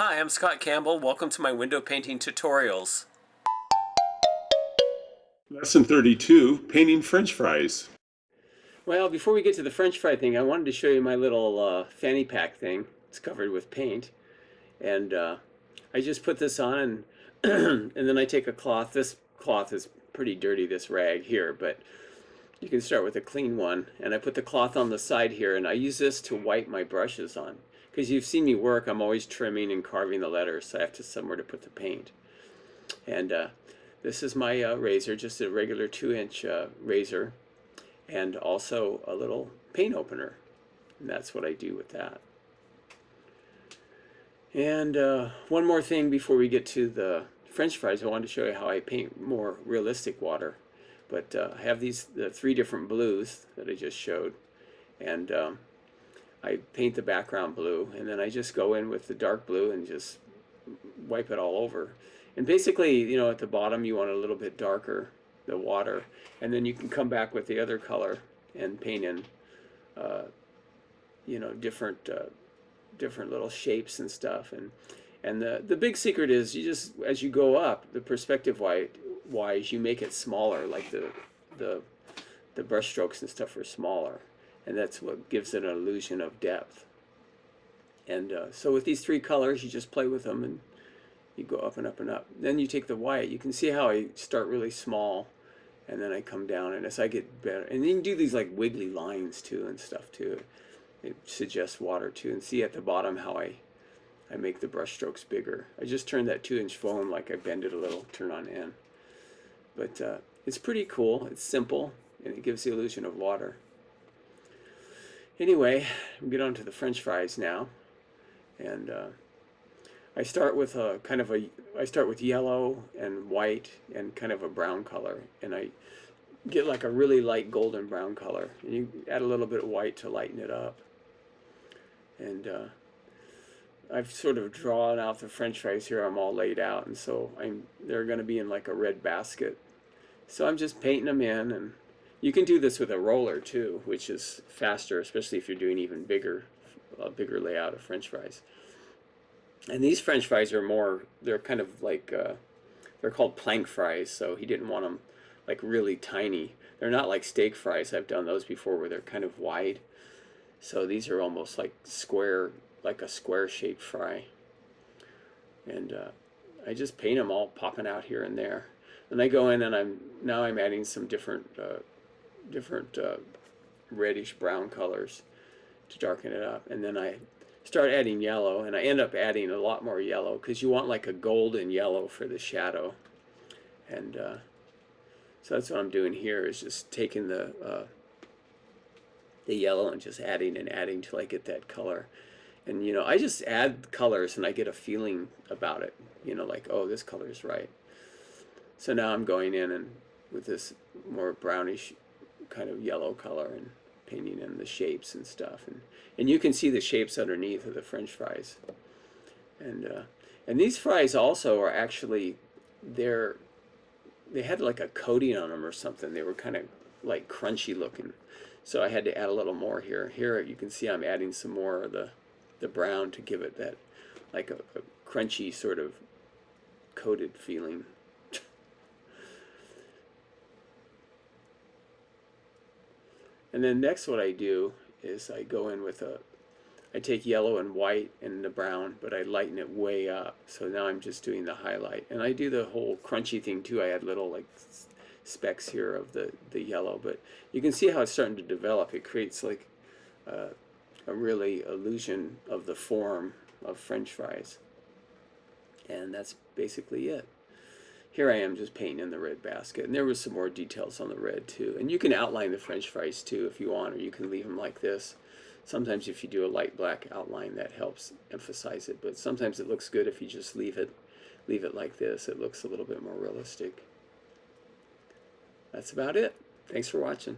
Hi, I'm Scott Campbell. Welcome to my window painting tutorials. Lesson 32, painting French fries. Well, before we get to the French fry thing, I wanted to show you my little fanny pack thing. It's covered with paint. And I just put this on and, and then I take a cloth. This cloth is pretty dirty, this rag here, but you can start with a clean one. And I put the cloth on the side here, and I use this to wipe my brushes on. Because you've seen me work, I'm always trimming and carving the letters, so I have to somewhere to put the paint. And this is my razor, just a regular 2-inch razor, and also a little paint opener. And that's what I do with that. And one more thing before we get to the French fries, I wanted to show you how I paint more realistic water. But I have the 3 different blues that I just showed. And I paint the background blue, and then I just go in with the dark blue and just wipe it all over. And basically, you know, at the bottom you want it a little bit darker, the water, and then you can come back with the other color and paint in, you know, different little shapes and stuff. And the big secret is you just, as you go up, the perspective wise, you make it smaller, like the brush strokes and stuff are smaller, and that's what gives it an illusion of depth. And so with these 3 colors, you just play with them and you go up and up and up. Then you take the white. You can see how I start really small and then I come down, and as I get better, and you can do these like wiggly lines too and stuff too. It suggests water too. And see at the bottom how I make the brush strokes bigger. I just turned that 2-inch foam, like I bend it a little, turn on in. But it's pretty cool. It's simple and it gives the illusion of water. Anyway, we'll get on to the French fries now. And I start with I start with yellow and white and kind of a brown color, and I get like a really light golden brown color, and you add a little bit of white to lighten it up. And I've sort of drawn out the French fries here. I'm all laid out, and so they're going to be in like a red basket. So I'm just painting them in, and you can do this with a roller too, which is faster, especially if you're doing even a bigger layout of French fries. And these French fries are more, they're kind of like, they're called plank fries, so he didn't want them like really tiny. They're not like steak fries. I've done those before where they're kind of wide. So these are almost like square, like a square shaped fry. And I just paint them all popping out here and there. And I go in and I'm adding some different reddish brown colors to darken it up. And then I start adding yellow, and I end up adding a lot more yellow because you want like a golden yellow for the shadow. And so that's what I'm doing here, is just taking the yellow and just adding and adding till I get that color. And you know, I just add colors and I get a feeling about it, you know, like, oh, this color is right. So now I'm going in and with this more brownish kind of yellow color and painting in the shapes and stuff, and you can see the shapes underneath of the French fries. And these fries also are actually, they had like a coating on them or something. They were kind of like crunchy looking, so I had to add a little more here. Here you can see I'm adding some more of the brown to give it that like a crunchy sort of coated feeling. And then next what I do is I go in with I take yellow and white and the brown, but I lighten it way up. So now I'm just doing the highlight. And I do the whole crunchy thing too. I add little like specks here of the yellow, but you can see how it's starting to develop. It creates like a really illusion of the form of French fries. And that's basically it. Here I am just painting in the red basket, and there was some more details on the red too. And you can outline the French fries too if you want, or you can leave them like this. Sometimes if you do a light black outline, that helps emphasize it, but sometimes it looks good if you just leave it like this. It looks a little bit more realistic. That's about it. Thanks for watching.